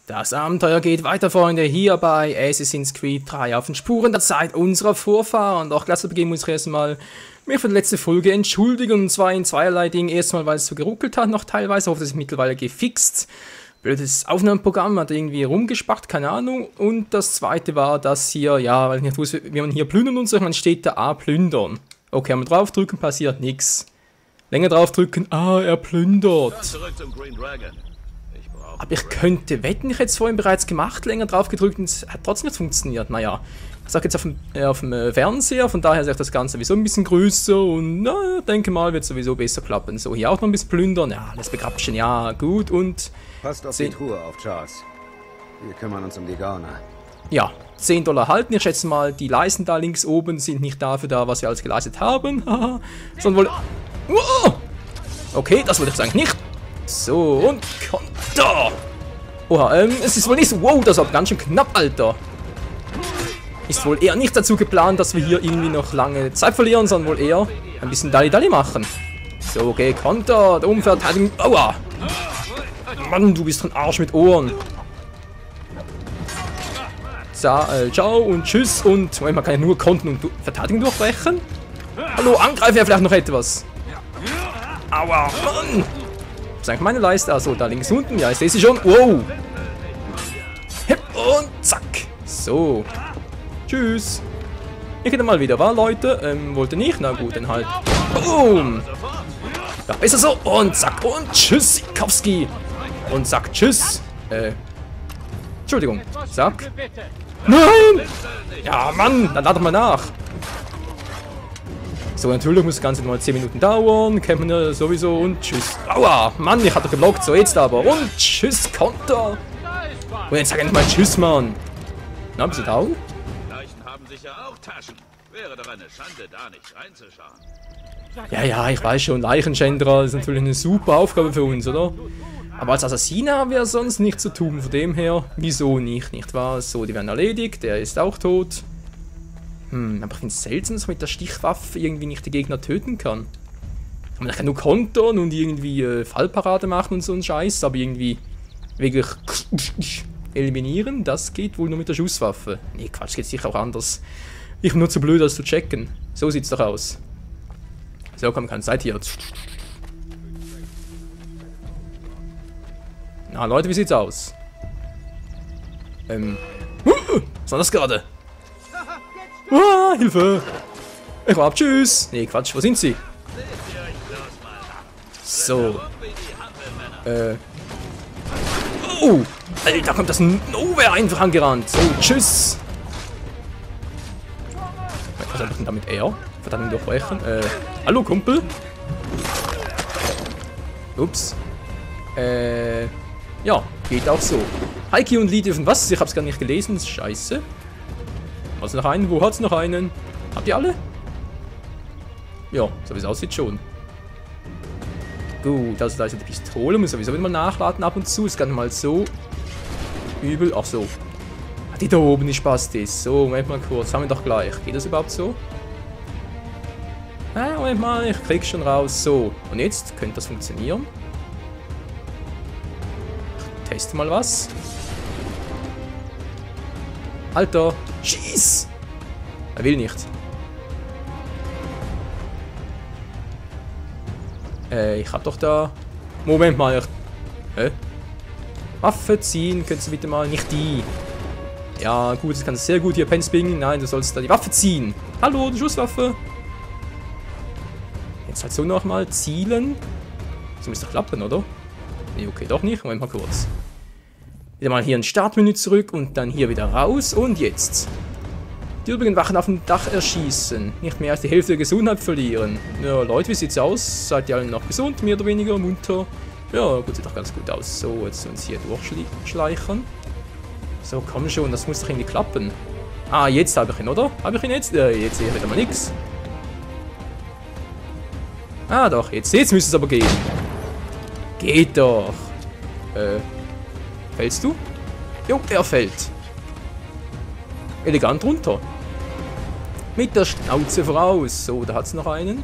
Das Abenteuer geht weiter, Freunde, hier bei Assassin's Creed 3 auf den Spuren der Zeit unserer Vorfahren. Doch gleich zu Beginn muss ich erstmal mich für die letzte Folge entschuldigen, und zwar in zweierlei Dingen. Erstmal, weil es so geruckelt hat, noch teilweise, ich hoffe, das ist mittlerweile gefixt. Blödes Aufnahmeprogramm hat irgendwie rumgespackt, keine Ahnung. Und das zweite war, dass hier, ja, weil ich nicht wusste, wie man hier plündern und so, man steht da A, plündern. Okay, wenn wir draufdrücken, passiert nichts. Länger draufdrücken, er plündert. Aber ich könnte wetten, ich hätte es vorhin bereits gemacht, länger drauf gedrückt und es hat trotzdem nicht funktioniert. Naja, ich sage jetzt auf dem Fernseher, von daher sehe ich das Ganze sowieso ein bisschen größer und na, denke mal, wird sowieso besser klappen. So, hier auch noch ein bisschen plündern, ja, das begrapschen, ja, gut und... Passt auf die Truhe auf, Charles. Wir kümmern uns um die Gauner. Ja, $10 halten, ich schätze mal, die Leisten da links oben sind nicht dafür da, was wir alles geleistet haben, sondern wohl... Okay, das wollte ich sagen, nicht. So, und Konter! Oha, es ist wohl nicht so... Wow, das war ganz schön knapp, Alter. Ist wohl eher nicht dazu geplant, dass wir hier irgendwie noch lange Zeit verlieren, sondern wohl eher ein bisschen Dalli-Dalli machen. So, okay, Konter, Umverteidigung... Aua! Mann, du bist ein Arsch mit Ohren. So, ciao und tschüss und... Moment, man kann ja nur Konten und Verteidigung durchbrechen. Hallo, angreifen ja vielleicht noch etwas. Aua, Mann! Was ist eigentlich meine Leiste? Achso, da links unten. Ja, ich sehe sie schon. Wow! Hip und zack. So. Tschüss. Ich hätte mal wieder, war Leute? Wollte nicht? Na gut, dann halt. Boom! Ja, besser so. Und zack. Und tschüss, Sikowski. Und zack, tschüss. Entschuldigung. Zack. Nein! Ja, Mann, dann lad mal nach. So, natürlich muss das Ganze mal 10 Minuten dauern, kennt man ja sowieso und tschüss. Aua, Mann, ich hatte geblockt, so jetzt aber. Und tschüss, Konter. Und jetzt sag endlich mal tschüss, Mann. Na, bist du down? Leichen haben sicher auch Taschen. Wäre doch eine Schande, da nicht reinzuschauen. Ja, ich weiß schon, Leichenschänder ist natürlich eine super Aufgabe für uns, oder? Aber als Assassine haben wir sonst nichts zu tun, von dem her, wieso nicht wahr? So, die werden erledigt, der ist auch tot. Aber ich finde es seltsam, dass man mit der Stichwaffe irgendwie nicht die Gegner töten kann. Man kann nur kontern und irgendwie Fallparade machen und so einen Scheiß, aber irgendwie wirklich eliminieren, das geht wohl nur mit der Schusswaffe. Nee, Quatsch, geht sicher auch anders. Ich bin nur zu blöd, das zu checken. So sieht's doch aus. So, komm, keine Zeit hier. Na, Leute, wie sieht's aus? Was war das gerade? Hilfe! Ich war ab, tschüss! Nee, Quatsch, wo sind sie? So. Oh! Alter, kommt das Nowhere einfach angerannt. So, tschüss! Was soll ich denn damit er? Verdammt durchbrechen. Hallo, Kumpel? Ups. Ja, geht auch so. Heiki und Lee dürfen was? Ich hab's gar nicht gelesen, scheiße. Hat's noch einen? Wo hat's noch einen? Habt ihr alle? Ja, so wie es aussieht schon. Gut, also da ist ja die Pistole. Muss sowieso wieder mal nachladen ab und zu. Ist gar nicht mal so übel. Ach so. Die da oben, die Spastis. So, Moment mal kurz. Haben wir doch gleich. Geht das überhaupt so? Moment mal, ich krieg's schon raus. So, und jetzt könnte das funktionieren. Ich teste mal was. Alter, schieß! Er will nicht. Ich hab doch da... Moment mal, Waffe ziehen, könntest du bitte mal... Nicht die. Ja, gut, das kannst du sehr gut hier penspingen. Nein, du sollst da die Waffe ziehen. Hallo, die Schusswaffe. Jetzt halt so nochmal zielen. Das müsste klappen, oder? Nee, okay, doch nicht. Moment mal kurz. Wieder mal hier ins Startmenü zurück und dann hier wieder raus. Und jetzt. Die übrigen Wachen auf dem Dach erschießen. Nicht mehr als die Hälfte der Gesundheit verlieren. Ja, Leute, wie sieht's aus? Seid ihr alle noch gesund? Mehr oder weniger munter? Ja, gut, sieht doch ganz gut aus. So, jetzt uns hier durchschleichen. So, komm schon, das muss doch irgendwie klappen. Ah, jetzt habe ich ihn, oder? Habe ich ihn jetzt? Jetzt sehe ich wieder mal nix. Ah, doch, jetzt müsste es aber gehen. Geht doch. Fällst du? Jo, er fällt. Elegant runter. Mit der Schnauze voraus. So, da hat es noch einen.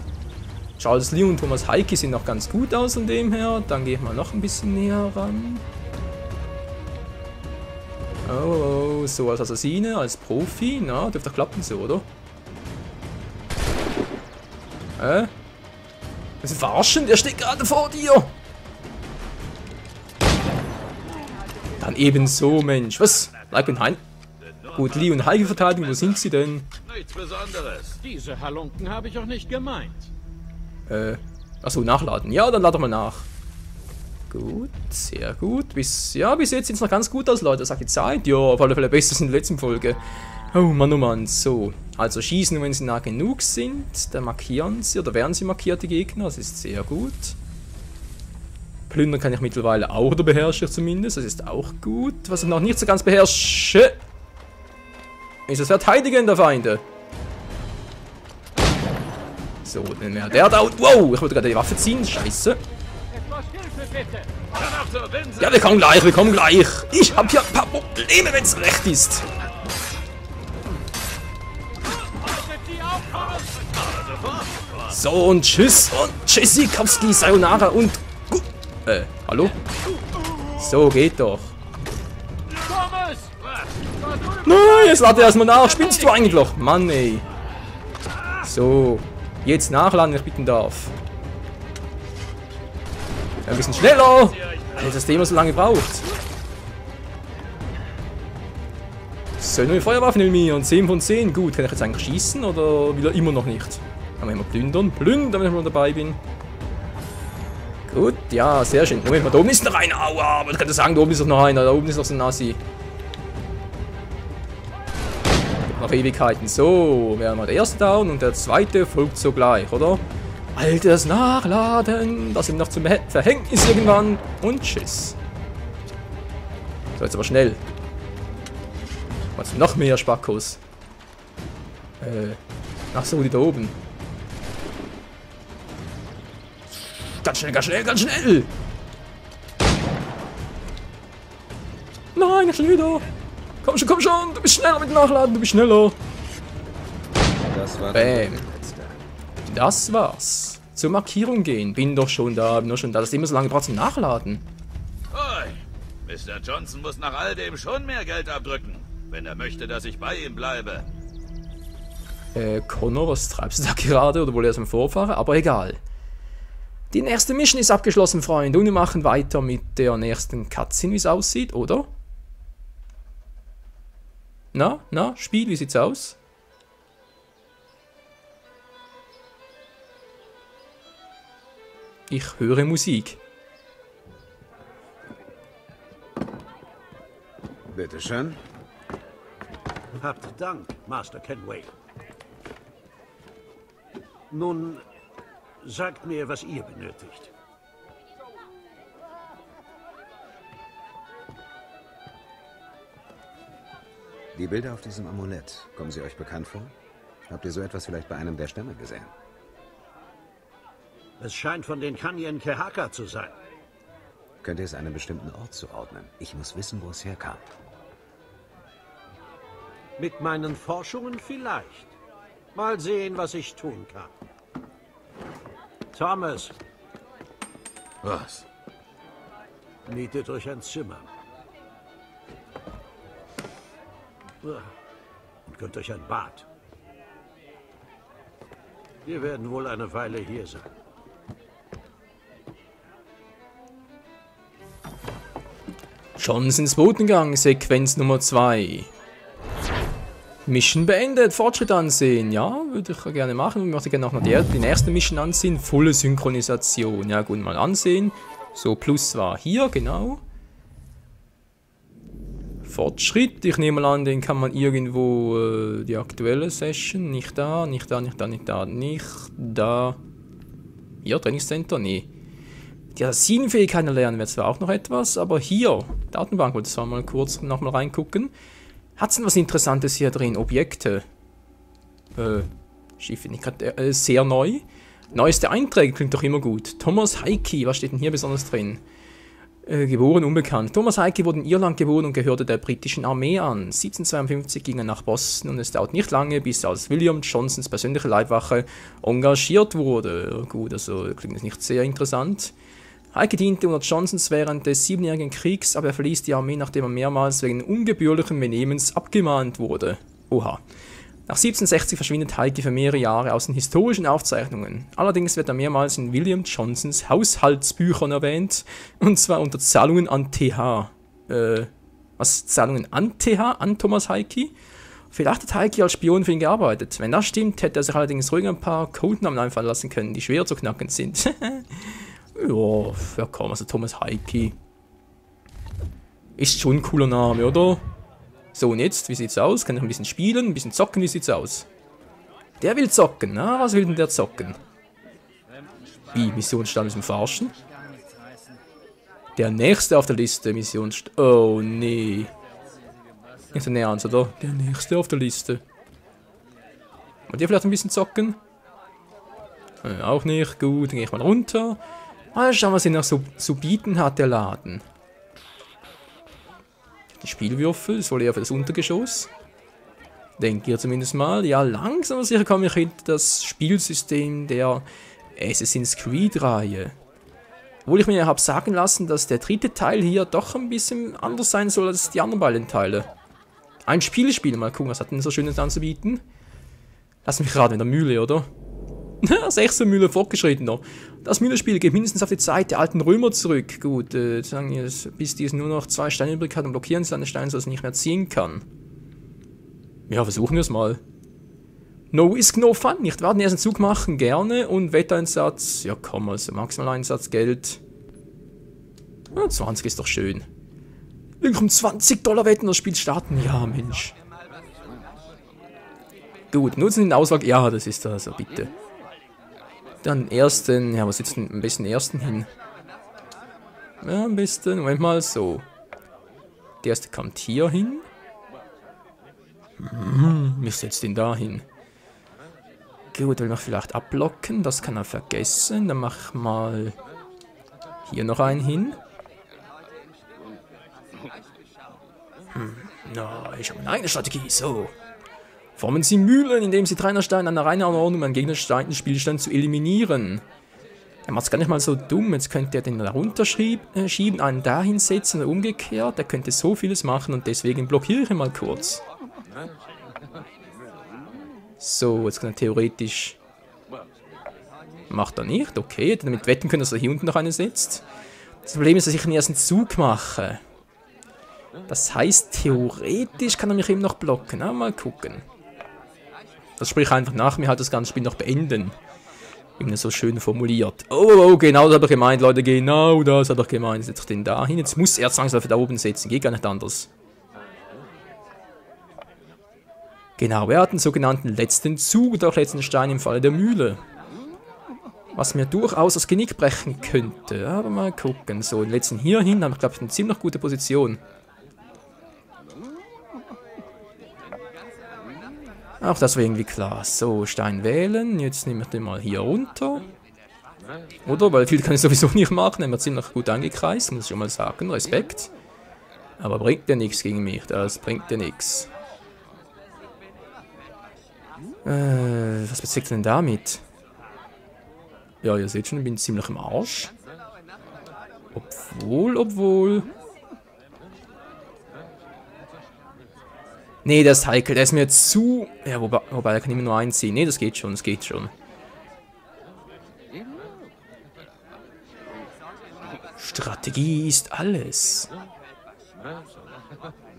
Charles Lee und Thomas Heike sehen noch ganz gut aus von dem her. Dann gehe ich mal noch ein bisschen näher ran. Oh, so als Assassine, als Profi. Na, dürfte doch klappen so, oder? Das ist verarschen, der steht gerade vor dir. Dann ebenso, Mensch. Was? Bleib in Hein. Gut, Lee und Heike verteidigen, wo sind sie denn? Nichts Besonderes. Diese Halunken habe ich auch nicht gemeint. Achso, nachladen. Ja, dann lad doch mal nach. Gut, sehr gut. Bis jetzt sieht es noch ganz gut aus, Leute. Sag die Zeit. Ja, auf alle Fälle besser als in der letzten Folge. Oh Mann. So, also schießen, wenn sie nah genug sind. Dann markieren sie, oder werden sie markierte Gegner. Das ist sehr gut. Plündern kann ich mittlerweile auch, oder beherrsche ich zumindest. Das ist auch gut. Was ich noch nicht so ganz beherrsche, ist das Verteidigen der Feinde. So, dann wäre der da. Wow, ich wollte gerade die Waffe ziehen. Scheiße. Ja, wir kommen gleich. Ich habe hier ein paar Probleme, wenn es recht ist. So, und tschüss. Und Tschüssikowski, Sayonara und... hallo? So, geht doch. Nein, jetzt lade erstmal nach. Spinnst du eigentlich noch? Mann, ey. So. Jetzt nachladen, wenn ich bitten darf. Ein bisschen schneller. Alter, das Thema so lange braucht. So, neue Feuerwaffen in mir und 10 von 10. Gut, kann ich jetzt eigentlich schießen oder will er immer noch nicht? Kann man immer plündern, wenn ich mal dabei bin. Gut, ja, sehr schön. Moment mal, da oben ist noch einer. Aua, aber ich könnte sagen, da oben ist noch einer. Da oben ist noch so ein Nazi. Noch Ewigkeiten. So, wäre mal der erste down und der zweite folgt sogleich, oder? Altes Nachladen. Das ist noch zum Verhängnis irgendwann. Und tschüss. So, jetzt aber schnell. Was noch mehr Spackos? Ach so, die da oben. Ganz schnell! Nein, nicht wieder! Komm schon! Du bist schneller mit dem Nachladen, du bist schneller! Das war Bam. Das war's. Zur Markierung gehen. Bin doch schon da, Das ist immer so lange gebraucht zum Nachladen. Oi, Mr. Johnson muss nach all dem schon mehr Geld abdrücken, wenn er möchte, dass ich bei ihm bleibe. Connor, was treibst du da gerade? Oder wohl erst am Vorfahren? Aber egal. Die nächste Mission ist abgeschlossen, Freunde. Und wir machen weiter mit der nächsten Cutscene, wie es aussieht, oder? Na, Spiel, wie sieht's aus? Ich höre Musik. Bitte schön. Habt Dank, Master Kenway. Nun, sagt mir, was ihr benötigt. Die Bilder auf diesem Amulett, kommen sie euch bekannt vor? Habt ihr so etwas vielleicht bei einem der Stämme gesehen? Es scheint von den Kanyen Kehaka zu sein. Könnt ihr es einem bestimmten Ort zuordnen? Ich muss wissen, wo es herkam. Mit meinen Forschungen vielleicht. Mal sehen, was ich tun kann. Thomas, Was? mietet euch ein Zimmer. Und gönnt euch ein Bad. Wir werden wohl eine Weile hier sein. Johnsons Botengang, Sequenz Nummer 2. Mission beendet, Fortschritt ansehen. Ja, würde ich gerne machen. Ich möchte gerne auch noch die nächste Mission ansehen. Volle Synchronisation. Ja gut, mal ansehen. So, Plus war hier, genau. Fortschritt. Ich nehme mal an, den kann man irgendwo, die aktuelle Session. Nicht da. Hier, Trainingscenter? Nee. Die Assassinenfähigkeiten lernen wir zwar auch noch etwas, aber hier, Datenbank, wollte ich mal kurz nochmal reingucken. Hat es denn was Interessantes hier drin? Objekte. Schiffe nicht gerade sehr neu. Neueste Einträge klingt doch immer gut. Thomas Heike, was steht denn hier besonders drin? Geboren unbekannt. Thomas Heike wurde in Irland geboren und gehörte der britischen Armee an. 1752 ging er nach Boston und es dauert nicht lange, bis er als William Johnsons persönliche Leibwache engagiert wurde. Gut, also klingt das nicht sehr interessant. Heike diente unter Johnsons während des 7-jährigen Kriegs, aber er verließ die Armee, nachdem er mehrmals wegen ungebührlichen Benehmens abgemahnt wurde. Oha. Nach 1760 verschwindet Heike für mehrere Jahre aus den historischen Aufzeichnungen. Allerdings wird er mehrmals in William Johnsons Haushaltsbüchern erwähnt, und zwar unter Zahlungen an TH. Was? Zahlungen an TH? An Thomas Heike? Vielleicht hat Heike als Spion für ihn gearbeitet. Wenn das stimmt, hätte er sich allerdings ruhig ein paar Codenamen einfallen lassen können, die schwer zu knacken sind. Ja, wer kann, also Thomas Heike. Ist schon ein cooler Name, oder? So, und jetzt, wie sieht's aus? Kann ich ein bisschen spielen, ein bisschen zocken, wie sieht's aus? Der will zocken, na? Was will denn der zocken? Wie, Missionsstand müssen wir verarschen? Der nächste auf der Liste, Missionsstand. Oh, nee. Nicht so ernst, oder? Der nächste auf der Liste. Wollt ihr vielleicht ein bisschen zocken? Auch nicht. Gut, dann gehe ich mal runter. Mal schauen, was er noch so zu bieten hat, der Laden. Die Spielwürfel, das wohl eher für das Untergeschoss. Denke ich zumindest mal. Ja, langsam aber sicher komme ich hinter das Spielsystem der Assassin's Creed-Reihe. Obwohl ich mir habe sagen lassen, dass der dritte Teil hier doch ein bisschen anders sein soll als die anderen beiden Teile. Ein Spiel, mal gucken, was hat denn so Schönes anzubieten? Lass mich raten, in der Mühle, oder? 16 Mühle fortgeschrittener. Das Mühlenspiel geht mindestens auf die Zeit der alten Römer zurück. Gut, sagen wir, bis dies nur noch 2 Steine übrig hat und blockieren seine Steine, so dass er nicht mehr ziehen kann. Ja, versuchen wir es mal. No risk, no fun. Nicht wahr? Den ersten Zug machen, gerne. Und Wetteinsatz, ja komm, also Maximaleinsatz, Geld. Ja, 20 ist doch schön. Wir können $20 wetten, das Spiel starten. Ja, Mensch. Gut, nutzen den Auswahl. Ja, das ist das, also bitte. Dann ersten, ja, was sitzt denn am besten ersten hin? Ja, am besten, Moment mal, so. Der erste kommt hier hin. Ich setze den da hin. Gut, will man vielleicht abblocken, das kann er vergessen. Dann mach mal hier noch einen hin. Na, ich habe eine eigene Strategie, so. Formen Sie Mühlen, indem Sie Trainersteine an der Reihe anordnen, um einen gegnerischen Spielstand zu eliminieren. Er macht es gar nicht mal so dumm. Jetzt könnte er den da runter schieben, einen dahin setzen oder umgekehrt. Er könnte so vieles machen und deswegen blockiere ich ihn mal kurz. So, jetzt kann er theoretisch... Macht er nicht, okay. Damit wetten können, dass er hier unten noch einen setzt. Das Problem ist, dass ich den ersten Zug mache. Das heißt, theoretisch kann er mich eben noch blocken. Aber mal gucken. Das sprich einfach nach mir halt das ganze Spiel noch beenden. Eben so schön formuliert. Oh, genau das habe ich gemeint, Leute. Genau das habe ich gemeint. Jetzt setze ich den da hin. Jetzt muss er zwangsläufig da oben setzen. Geht gar nicht anders. Genau, er hat den sogenannten letzten Zug oder auch letzten Stein im Falle der Mühle. Was mir durchaus das Genick brechen könnte. Aber mal gucken. So, den letzten hier hin. Da habe ich, glaube ich, eine ziemlich gute Position. Auch das war irgendwie klar. So, Stein wählen. Jetzt nehme ich den mal hier runter. Oder? Weil viel kann ich sowieso nicht machen. Er hat ziemlich gut angekreist, muss ich schon mal sagen. Respekt. Aber bringt ja nichts gegen mich. Das bringt ja nichts. Was bezweckt denn damit? Ja, ihr seht schon, ich bin ziemlich im Arsch. Obwohl... Nee, der ist heikel, der ist mir jetzt zu... Ja, wobei, er kann immer nur einziehen. Nee, das geht schon, das geht schon. Strategie ist alles.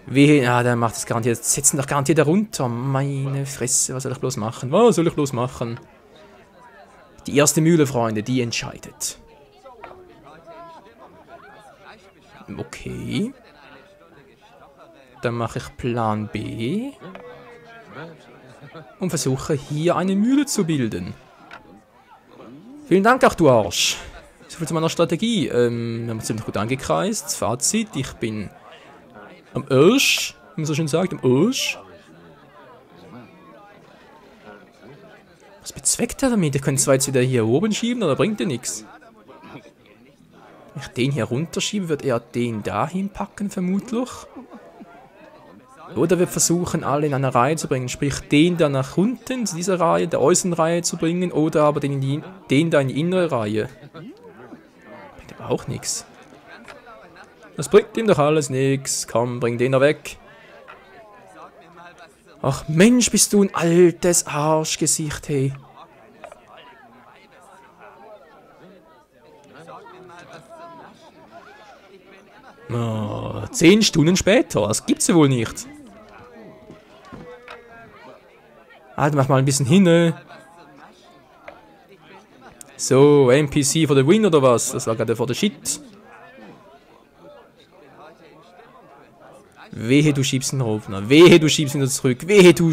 Ja, der macht das garantiert. Setzen doch garantiert darunter. Meine Fresse, was soll ich bloß machen? Was soll ich bloß machen? Die erste Mühle, Freunde, die entscheidet. Okay. Dann mache ich Plan B. Und versuche hier eine Mühle zu bilden. Vielen Dank, ach du Arsch. Soviel zu meiner Strategie. Wir haben ziemlich gut angekreist. Fazit, ich bin am Arsch. Wie man so schön sagt, am Arsch. Was bezweckt er damit? Ich könnte zwar jetzt wieder hier oben schieben, aber bringt ja nichts. Wenn ich den hier runterschiebe, wird er den dahin packen, vermutlich. Oder wir versuchen, alle in eine Reihe zu bringen. Sprich, den da nach unten, zu dieser Reihe, der äußeren Reihe zu bringen. Oder aber den da in die innere Reihe. Bringt auch nichts. Das bringt ihm doch alles nichts. Komm, bring den da weg. Ach Mensch, bist du ein altes Arschgesicht, hey. Oh, 10 Stunden später, das gibt's ja wohl nicht. Alter, mach mal ein bisschen hin. So, NPC for the win oder was? Das war gerade vor der Shit. Wehe, du schiebst ihn rauf. Na, wehe, du schiebst ihn wieder zurück. Wehe, du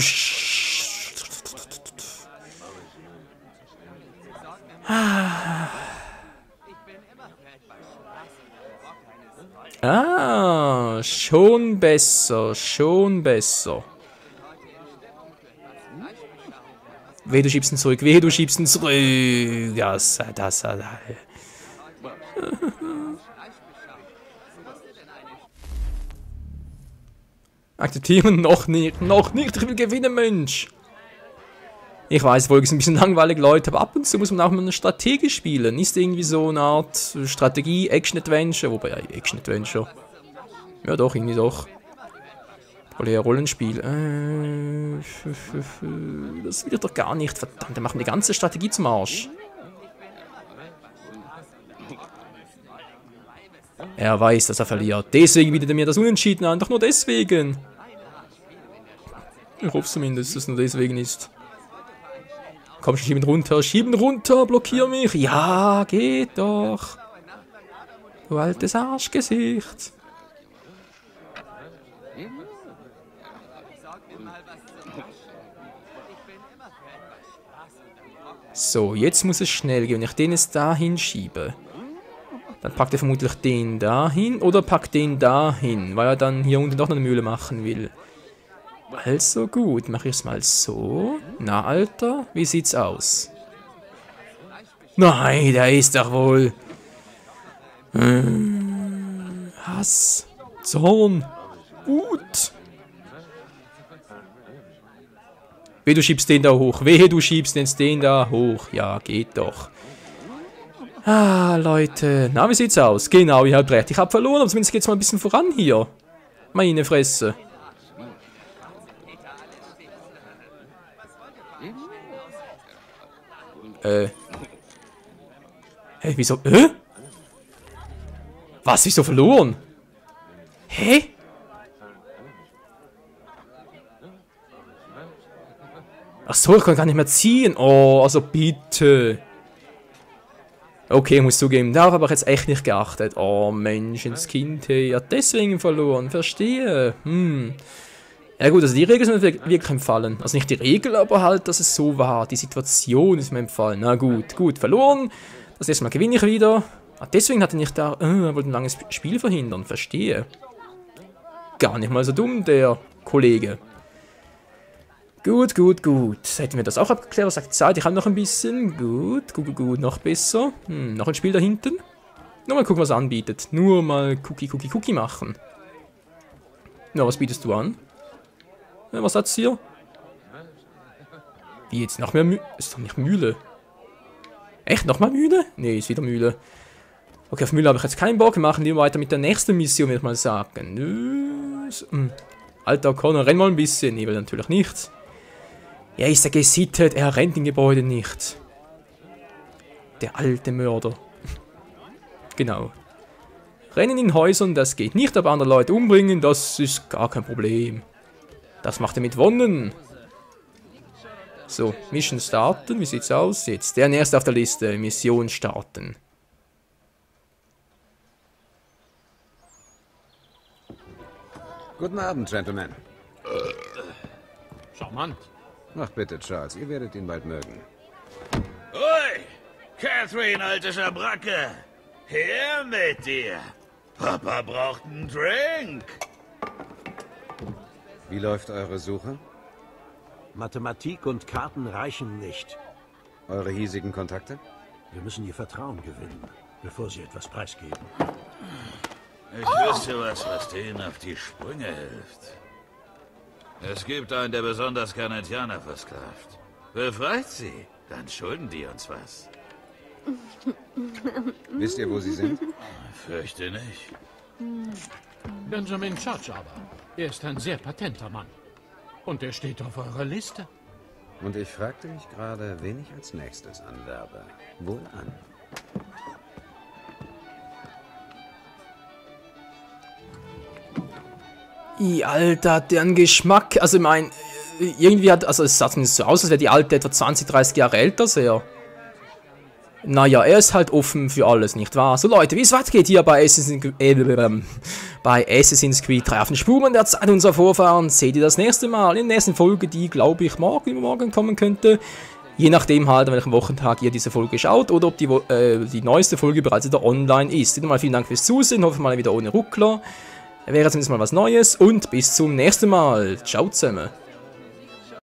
Ah, schon besser, schon besser. Wehe, du schiebst ihn zurück. Wehe, du schiebst ihn zurück. Das. Akzeptieren noch nicht, ich will gewinnen, Mensch. Ich weiß, Folge ist ein bisschen langweilig, Leute, aber ab und zu muss man auch mal eine Strategie spielen. Ist irgendwie so eine Art Strategie, Action-Adventure, wobei, ja, Action-Adventure. Ja doch, irgendwie doch. Oder eher Rollenspiel. Das will ich doch gar nicht, verdammt, wir machen die ganze Strategie zum Arsch. Er weiß, dass er verliert. Deswegen bietet er mir das Unentschieden an. Doch nur deswegen. Ich hoffe zumindest, dass es nur deswegen ist. Komm, schieb ihn runter, blockier mich. Ja, geht doch. Du altes Arschgesicht. So, jetzt muss es schnell gehen. Wenn ich den jetzt da hinschiebe, dann packt er vermutlich den da hin oder packt den da hin, weil er dann hier unten doch noch eine Mühle machen will. Also gut, mache ich es mal so. Na, Alter, wie sieht's aus? Nein, der ist doch wohl... Hass, Zorn, Wut. Wehe, du schiebst den da hoch. Wehe, du schiebst jetzt den da hoch. Ja, geht doch. Ah, Leute. Na, wie sieht's aus? Genau, ihr habt recht. Ich habe verloren, aber zumindest geht's mal ein bisschen voran hier. Meine Fresse. Hey, wieso? Was? Wieso verloren? Hä? Ach so, ich kann gar nicht mehr ziehen. Oh, also bitte. Okay, ich muss zugeben, darauf habe ich jetzt echt nicht geachtet. Oh, Mensch, ins Kind, hey. Ja, deswegen verloren. Verstehe. Ja gut, also die Regel ist mir wirklich empfallen. Also nicht die Regel, aber halt, dass es so war. Die Situation ist mir empfallen. Na gut, verloren. Das nächste Mal gewinne ich wieder. Ah, deswegen hat er nicht da... er wollte ein langes Spiel verhindern. Verstehe. Gar nicht mal so dumm, der Kollege. Gut. Hätten wir das auch abgeklärt? Was sagt Zeit? Ich habe noch ein bisschen. Gut. Noch besser. Noch ein Spiel da hinten. Nur mal gucken, was er anbietet. Nur mal Cookie machen. Na, was bietest du an? Was hat's hier? Wie jetzt? Noch mehr Mühle? Ist doch nicht Mühle. Echt? Nochmal Mühle? Nee, ist wieder Mühle. Okay, auf Mühle habe ich jetzt keinen Bock. Wir machen lieber weiter mit der nächsten Mission, würde ich mal sagen. Alter Connor, renn mal ein bisschen. Nee, will natürlich nicht. Er ist ja gesittet. Er rennt in Gebäude nicht. Der alte Mörder. Genau. Rennen in Häusern, das geht nicht, aber andere Leute umbringen, das ist gar kein Problem. Das macht er mit Wonnen. So, Mission starten. Wie sieht's aus? Jetzt der erste auf der Liste. Mission starten. Guten Abend, Gentlemen. Charmant. Ach bitte, Charles, ihr werdet ihn bald mögen. Ui, Catherine, alte Schabracke. Her mit dir. Papa braucht einen Drink. Wie läuft eure Suche? Mathematik und Karten reichen nicht. Eure hiesigen Kontakte? Wir müssen ihr Vertrauen gewinnen, bevor sie etwas preisgeben. Ich wüsste was denen auf die Sprünge hilft. Es gibt einen, der besonders Kanadianer versklavt. Befreit sie, dann schulden die uns was. Wisst ihr, wo sie sind? Fürchte nicht. Benjamin Judge aber. Er ist ein sehr patenter Mann. Und er steht auf eurer Liste. Und ich fragte mich gerade, wen ich als nächstes anwerbe. Wohlan. Alter, deren Geschmack. Also, ich meine, irgendwie hat. Also, es sah zumindest so aus, als wäre die Alte etwa 20, 30 Jahre älter, sehr. Naja, er ist halt offen für alles, nicht wahr? So, Leute, wie es weitergeht hier bei Assassin's Creed 3 auf den Spuren der Zeit unserer Vorfahren, seht ihr das nächste Mal in der nächsten Folge, die, glaube ich, morgen kommen könnte. Je nachdem halt, an welchem Wochentag ihr diese Folge schaut oder ob die neueste Folge bereits wieder online ist. Wieder mal vielen Dank fürs Zusehen, hoffe mal wieder ohne Ruckler. Wäre zumindest mal was Neues und bis zum nächsten Mal. Ciao zusammen.